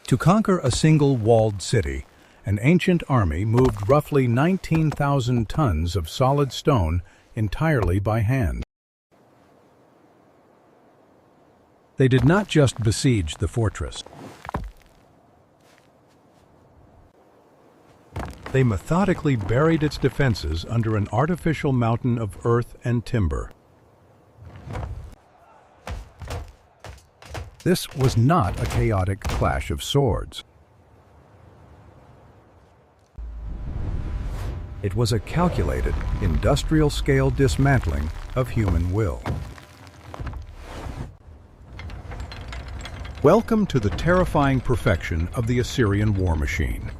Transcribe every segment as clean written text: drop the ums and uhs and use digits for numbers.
To conquer a single walled city, an ancient army moved roughly 19,000 tons of solid stone entirely by hand. They did not just besiege the fortress. They methodically buried its defenses under an artificial mountain of earth and timber. This was not a chaotic clash of swords. It was a calculated, industrial-scale dismantling of human will. Welcome to the terrifying perfection of the Assyrian war machine.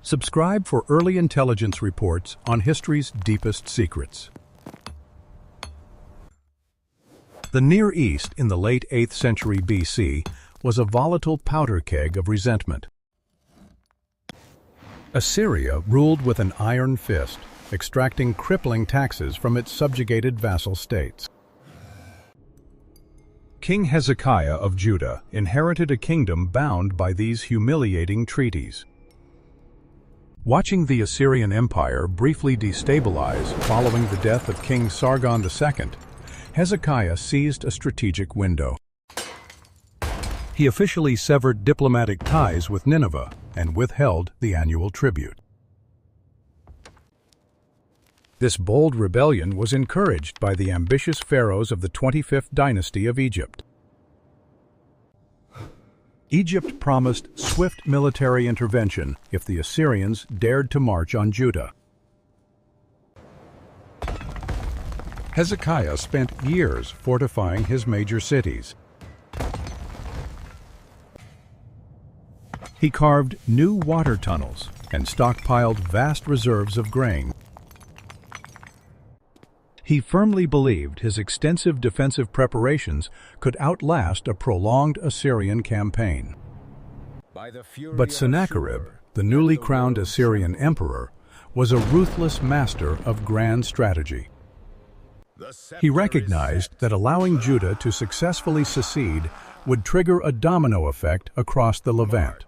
Subscribe for early intelligence reports on history's deepest secrets. The Near East in the late 8th century BC was a volatile powder keg of resentment. Assyria ruled with an iron fist, extracting crippling taxes from its subjugated vassal states. King Hezekiah of Judah inherited a kingdom bound by these humiliating treaties. Watching the Assyrian Empire briefly destabilize following the death of King Sargon II, Hezekiah seized a strategic window. He officially severed diplomatic ties with Nineveh and withheld the annual tribute. This bold rebellion was encouraged by the ambitious pharaohs of the 25th dynasty of Egypt. Egypt promised swift military intervention if the Assyrians dared to march on Judah. Hezekiah spent years fortifying his major cities. He carved new water tunnels and stockpiled vast reserves of grain. He firmly believed his extensive defensive preparations could outlast a prolonged Assyrian campaign. But Sennacherib, the newly crowned Assyrian emperor, was a ruthless master of grand strategy. He recognized that allowing Judah to successfully secede would trigger a domino effect across the Levant.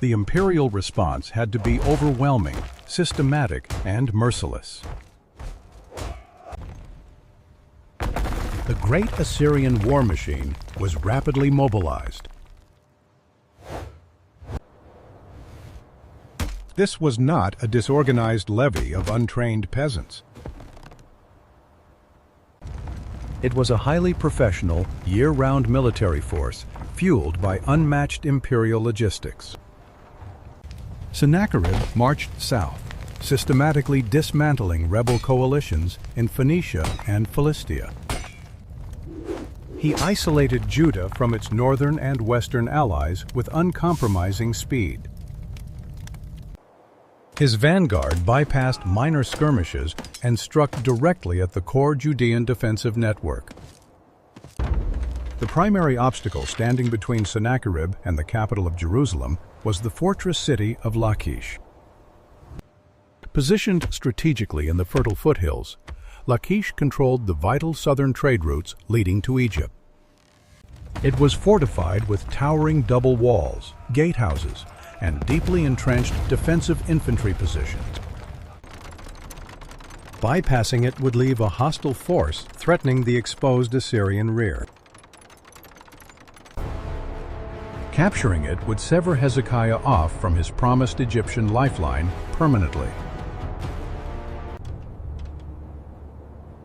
The imperial response had to be overwhelming, systematic, and merciless. The great Assyrian war machine was rapidly mobilized. This was not a disorganized levy of untrained peasants. It was a highly professional, year-round military force fueled by unmatched imperial logistics. Sennacherib marched south, systematically dismantling rebel coalitions in Phoenicia and Philistia. He isolated Judah from its northern and western allies with uncompromising speed. His vanguard bypassed minor skirmishes and struck directly at the core Judean defensive network. The primary obstacle standing between Sennacherib and the capital of Jerusalem was the fortress city of Lachish. Positioned strategically in the fertile foothills, Lachish controlled the vital southern trade routes leading to Egypt. It was fortified with towering double walls, gatehouses, and deeply entrenched defensive infantry positions. Bypassing it would leave a hostile force threatening the exposed Assyrian rear. Capturing it would sever Hezekiah off from his promised Egyptian lifeline permanently.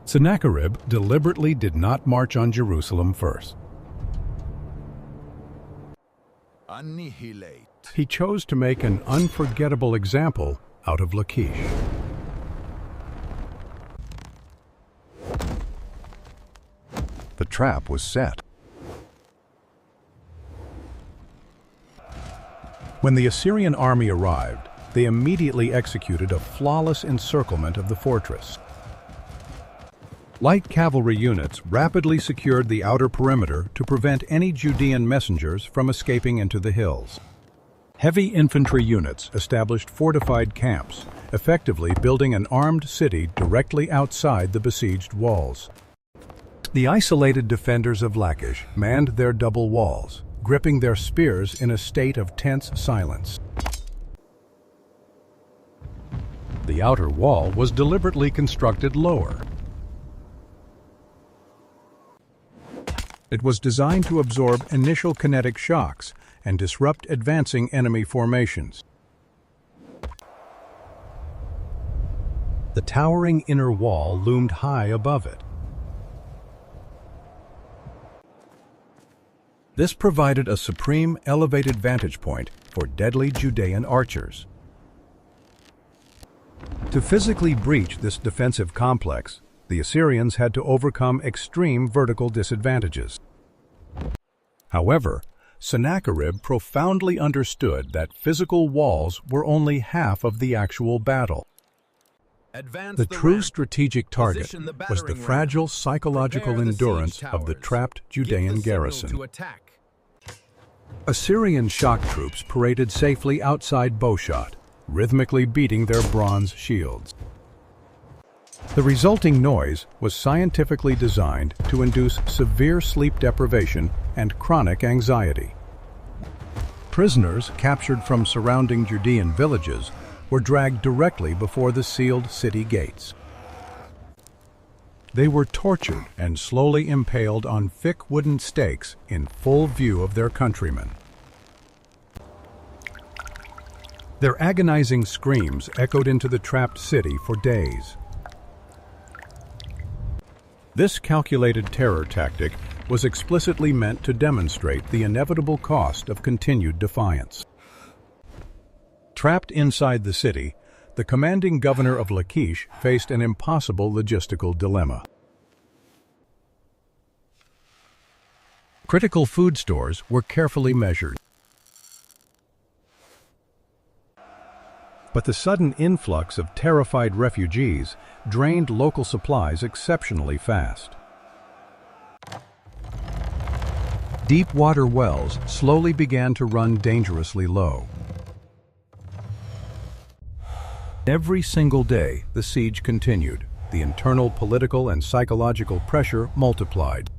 Sennacherib deliberately did not march on Jerusalem first. Annihilate. He chose to make an unforgettable example out of Lachish. The trap was set. When the Assyrian army arrived, they immediately executed a flawless encirclement of the fortress. Light cavalry units rapidly secured the outer perimeter to prevent any Judean messengers from escaping into the hills. Heavy infantry units established fortified camps, effectively building an armed city directly outside the besieged walls. The isolated defenders of Lachish manned their double walls, gripping their spears in a state of tense silence. The outer wall was deliberately constructed lower. It was designed to absorb initial kinetic shocks and disrupt advancing enemy formations. The towering inner wall loomed high above it. This provided a supreme elevated vantage point for deadly Judean archers. To physically breach this defensive complex, the Assyrians had to overcome extreme vertical disadvantages. However, Sennacherib profoundly understood that physical walls were only half of the actual battle. The true strategic target was the fragile psychological endurance of the trapped Judean garrison. Assyrian shock troops paraded safely outside bowshot, rhythmically beating their bronze shields. The resulting noise was scientifically designed to induce severe sleep deprivation and chronic anxiety. Prisoners captured from surrounding Judean villages were dragged directly before the sealed city gates. They were tortured and slowly impaled on thick wooden stakes in full view of their countrymen. Their agonizing screams echoed into the trapped city for days. This calculated terror tactic was explicitly meant to demonstrate the inevitable cost of continued defiance. Trapped inside the city, the commanding governor of Lachish faced an impossible logistical dilemma. Critical food stores were carefully measured. But the sudden influx of terrified refugees drained local supplies exceptionally fast. Deep water wells slowly began to run dangerously low. Every single day, the siege continued. The internal political and psychological pressure multiplied.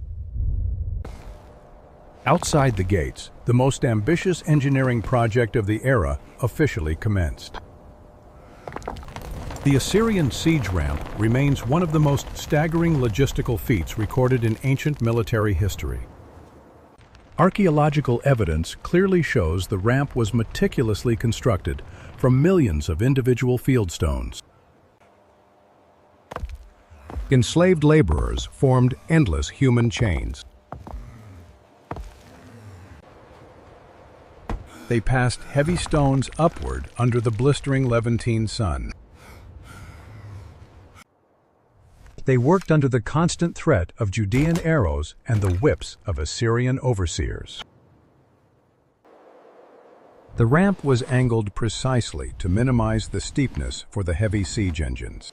Outside the gates, the most ambitious engineering project of the era officially commenced. The Assyrian siege ramp remains one of the most staggering logistical feats recorded in ancient military history. Archaeological evidence clearly shows the ramp was meticulously constructed from millions of individual fieldstones. Enslaved laborers formed endless human chains. They passed heavy stones upward under the blistering Levantine sun. They worked under the constant threat of Judean arrows and the whips of Assyrian overseers. The ramp was angled precisely to minimize the steepness for the heavy siege engines.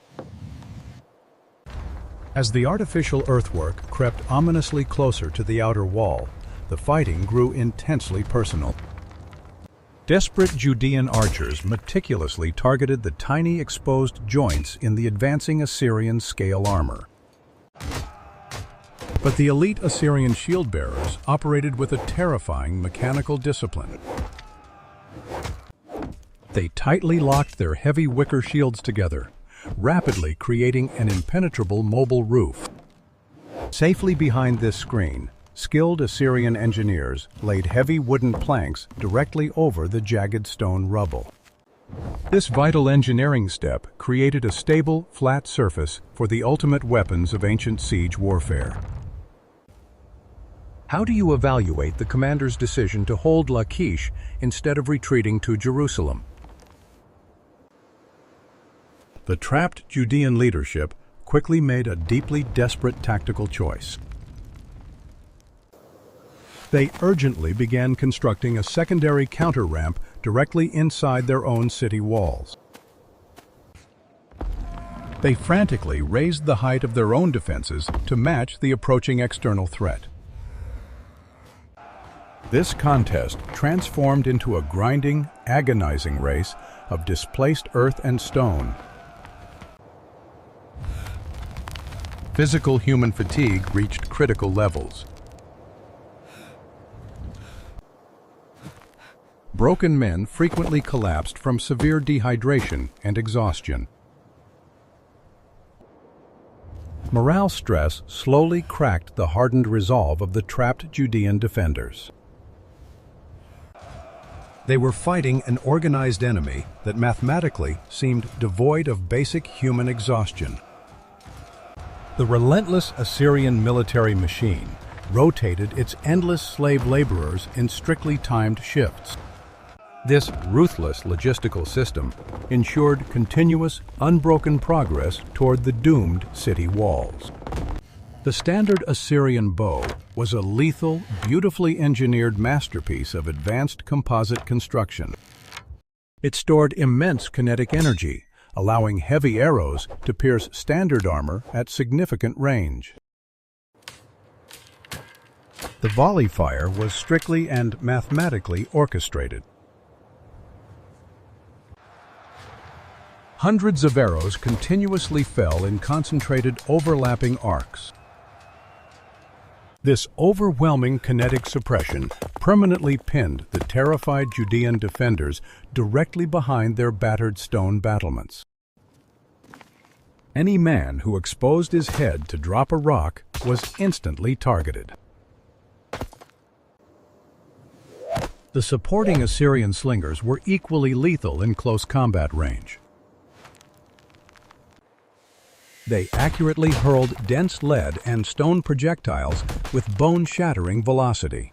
As the artificial earthwork crept ominously closer to the outer wall, the fighting grew intensely personal. Desperate Judean archers meticulously targeted the tiny exposed joints in the advancing Assyrian scale armor. But the elite Assyrian shield-bearers operated with a terrifying mechanical discipline. They tightly locked their heavy wicker shields together, rapidly creating an impenetrable mobile roof. Safely behind this screen, skilled Assyrian engineers laid heavy wooden planks directly over the jagged stone rubble. This vital engineering step created a stable, flat surface for the ultimate weapons of ancient siege warfare. How do you evaluate the commander's decision to hold Lachish instead of retreating to Jerusalem? The trapped Judean leadership quickly made a deeply desperate tactical choice. They urgently began constructing a secondary counter-ramp directly inside their own city walls. They frantically raised the height of their own defenses to match the approaching external threat. This contest transformed into a grinding, agonizing race of displaced earth and stone. Physical human fatigue reached critical levels. Broken men frequently collapsed from severe dehydration and exhaustion. Morale stress slowly cracked the hardened resolve of the trapped Judean defenders. They were fighting an organized enemy that mathematically seemed devoid of basic human exhaustion. The relentless Assyrian military machine rotated its endless slave laborers in strictly timed shifts. This ruthless logistical system ensured continuous, unbroken progress toward the doomed city walls. The standard Assyrian bow was a lethal, beautifully engineered masterpiece of advanced composite construction. It stored immense kinetic energy, allowing heavy arrows to pierce standard armor at significant range. The volley fire was strictly and mathematically orchestrated. Hundreds of arrows continuously fell in concentrated, overlapping arcs. This overwhelming kinetic suppression permanently pinned the terrified Judean defenders directly behind their battered stone battlements. Any man who exposed his head to drop a rock was instantly targeted. The supporting Assyrian slingers were equally lethal in close combat range. They accurately hurled dense lead and stone projectiles with bone-shattering velocity.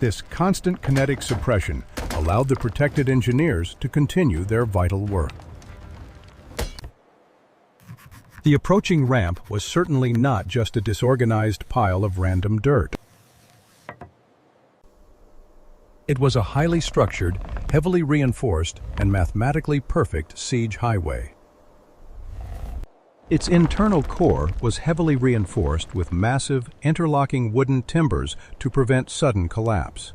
This constant kinetic suppression allowed the protected engineers to continue their vital work. The approaching ramp was certainly not just a disorganized pile of random dirt. It was a highly structured, heavily reinforced, and mathematically perfect siege highway. Its internal core was heavily reinforced with massive, interlocking wooden timbers to prevent sudden collapse.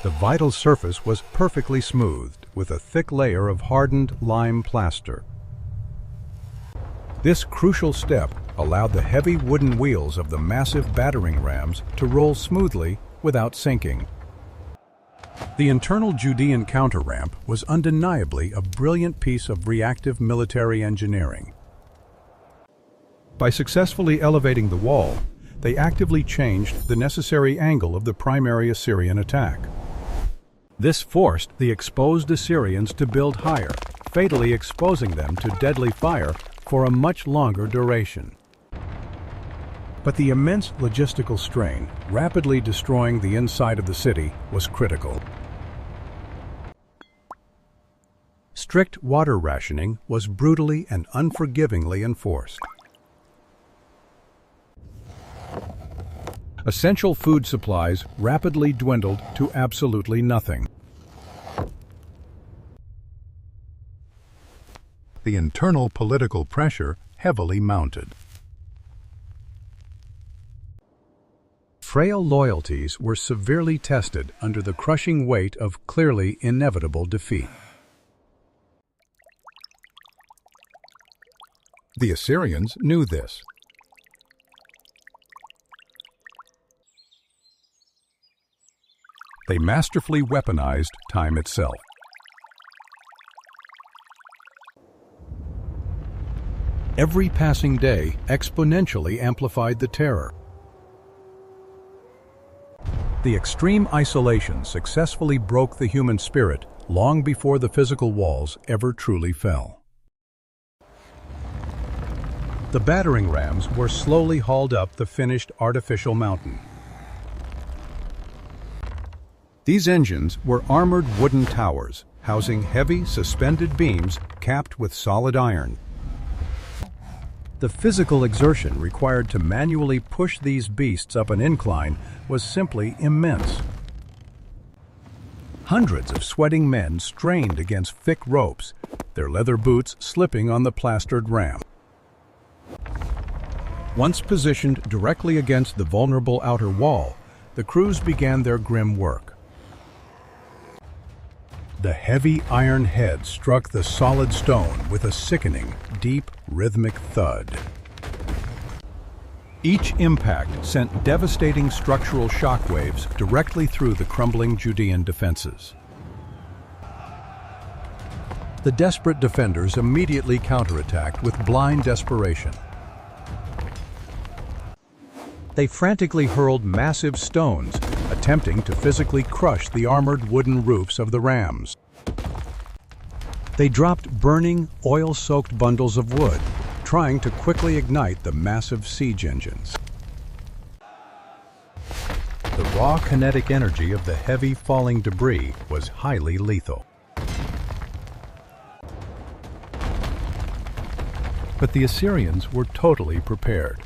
The vital surface was perfectly smoothed with a thick layer of hardened lime plaster. This crucial step allowed the heavy wooden wheels of the massive battering rams to roll smoothly without sinking. The internal Judean counter-ramp was undeniably a brilliant piece of reactive military engineering. By successfully elevating the wall, they actively changed the necessary angle of the primary Assyrian attack. This forced the exposed Assyrians to build higher, fatally exposing them to deadly fire for a much longer duration. But the immense logistical strain, rapidly destroying the inside of the city, was critical. Strict water rationing was brutally and unforgivingly enforced. Essential food supplies rapidly dwindled to absolutely nothing. The internal political pressure heavily mounted. Frail loyalties were severely tested under the crushing weight of clearly inevitable defeat. The Assyrians knew this. They masterfully weaponized time itself. Every passing day exponentially amplified the terror. The extreme isolation successfully broke the human spirit long before the physical walls ever truly fell. The battering rams were slowly hauled up the finished artificial mountain. These engines were armored wooden towers, housing heavy, suspended beams capped with solid iron. The physical exertion required to manually push these beasts up an incline was simply immense. Hundreds of sweating men strained against thick ropes, their leather boots slipping on the plastered ramp. Once positioned directly against the vulnerable outer wall, the crews began their grim work. The heavy iron head struck the solid stone with a sickening, deep, rhythmic thud. Each impact sent devastating structural shockwaves directly through the crumbling Judean defenses. The desperate defenders immediately counterattacked with blind desperation. They frantically hurled massive stones, attempting to physically crush the armored wooden roofs of the rams. They dropped burning, oil-soaked bundles of wood, trying to quickly ignite the massive siege engines. The raw kinetic energy of the heavy falling debris was highly lethal. But the Assyrians were totally prepared.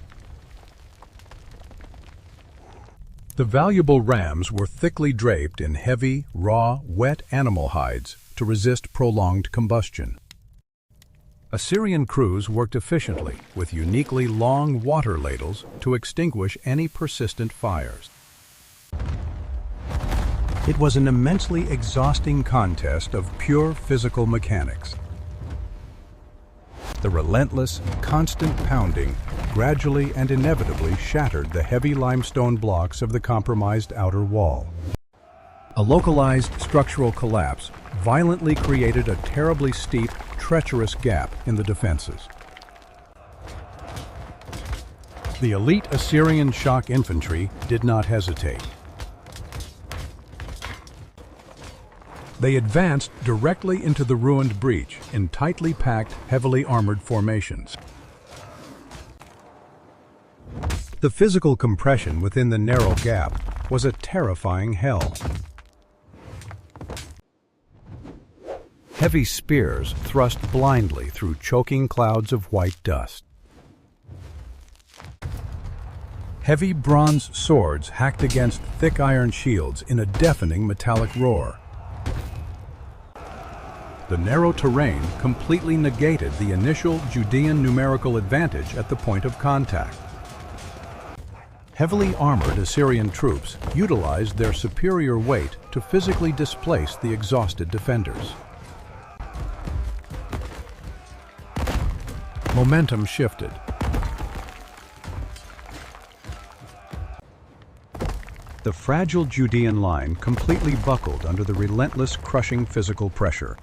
The valuable rams were thickly draped in heavy, raw, wet animal hides to resist prolonged combustion. Assyrian crews worked efficiently with uniquely long water ladles to extinguish any persistent fires. It was an immensely exhausting contest of pure physical mechanics. The relentless, constant pounding gradually and inevitably shattered the heavy limestone blocks of the compromised outer wall. A localized structural collapse violently created a terribly steep, treacherous gap in the defenses. The elite Assyrian shock infantry did not hesitate. They advanced directly into the ruined breach in tightly packed, heavily armored formations. The physical compression within the narrow gap was a terrifying hell. Heavy spears thrust blindly through choking clouds of white dust. Heavy bronze swords hacked against thick iron shields in a deafening metallic roar. The narrow terrain completely negated the initial Judean numerical advantage at the point of contact. Heavily armored Assyrian troops utilized their superior weight to physically displace the exhausted defenders. Momentum shifted. The fragile Judean line completely buckled under the relentless, crushing physical pressure.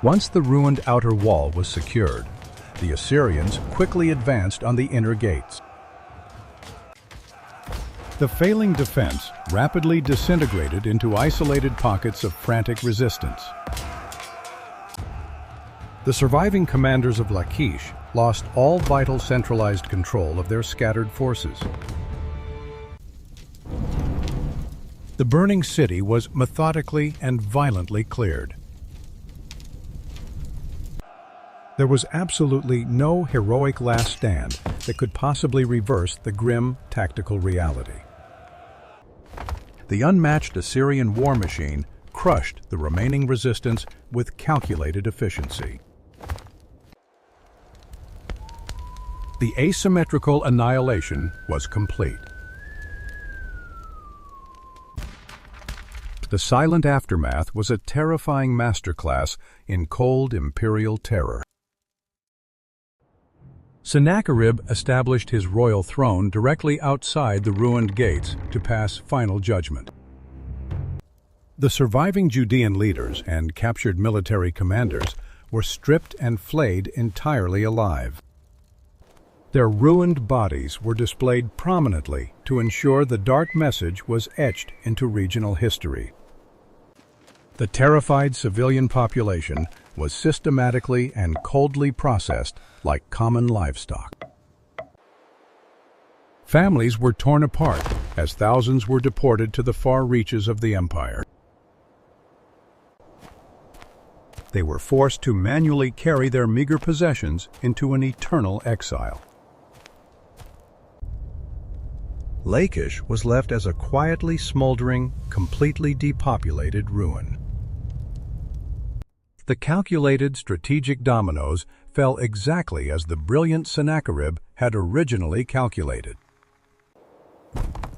Once the ruined outer wall was secured, the Assyrians quickly advanced on the inner gates. The failing defense rapidly disintegrated into isolated pockets of frantic resistance. The surviving commanders of Lachish lost all vital centralized control of their scattered forces. The burning city was methodically and violently cleared. There was absolutely no heroic last stand that could possibly reverse the grim tactical reality. The unmatched Assyrian war machine crushed the remaining resistance with calculated efficiency. The asymmetrical annihilation was complete. The silent aftermath was a terrifying masterclass in cold imperial terror. Sennacherib established his royal throne directly outside the ruined gates to pass final judgment. The surviving Judean leaders and captured military commanders were stripped and flayed entirely alive. Their ruined bodies were displayed prominently to ensure the dark message was etched into regional history. The terrified civilian population was systematically and coldly processed like common livestock. Families were torn apart as thousands were deported to the far reaches of the empire. They were forced to manually carry their meager possessions into an eternal exile. Lachish was left as a quietly smoldering, completely depopulated ruin. The calculated strategic dominoes fell exactly as the brilliant Sennacherib had originally calculated.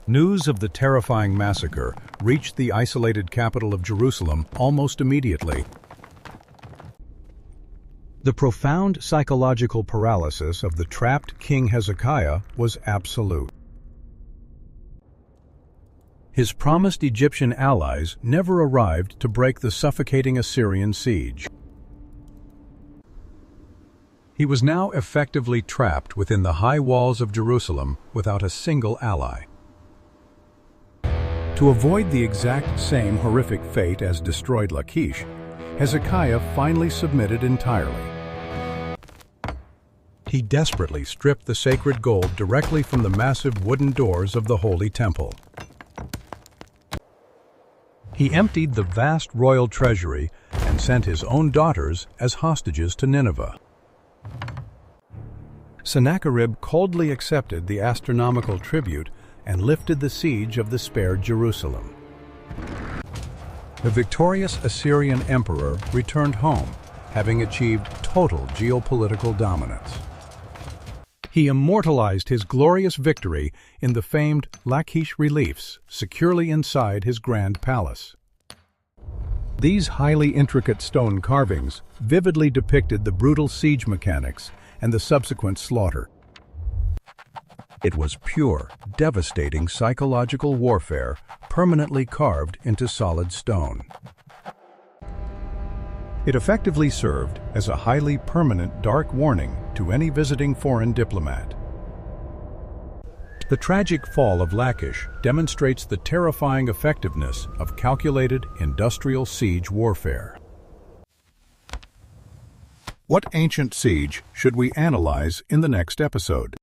News of the terrifying massacre reached the isolated capital of Jerusalem almost immediately. The profound psychological paralysis of the trapped King Hezekiah was absolute. His promised Egyptian allies never arrived to break the suffocating Assyrian siege. He was now effectively trapped within the high walls of Jerusalem without a single ally. To avoid the exact same horrific fate as destroyed Lachish, Hezekiah finally submitted entirely. He desperately stripped the sacred gold directly from the massive wooden doors of the Holy Temple. He emptied the vast royal treasury and sent his own daughters as hostages to Nineveh. Sennacherib coldly accepted the astronomical tribute and lifted the siege of the spared Jerusalem. The victorious Assyrian emperor returned home, having achieved total geopolitical dominance. He immortalized his glorious victory in the famed Lachish Reliefs securely inside his grand palace. These highly intricate stone carvings vividly depicted the brutal siege mechanics and the subsequent slaughter. It was pure, devastating psychological warfare permanently carved into solid stone. It effectively served as a highly permanent dark warning to any visiting foreign diplomat. The tragic fall of Lachish demonstrates the terrifying effectiveness of calculated industrial siege warfare. What ancient siege should we analyze in the next episode?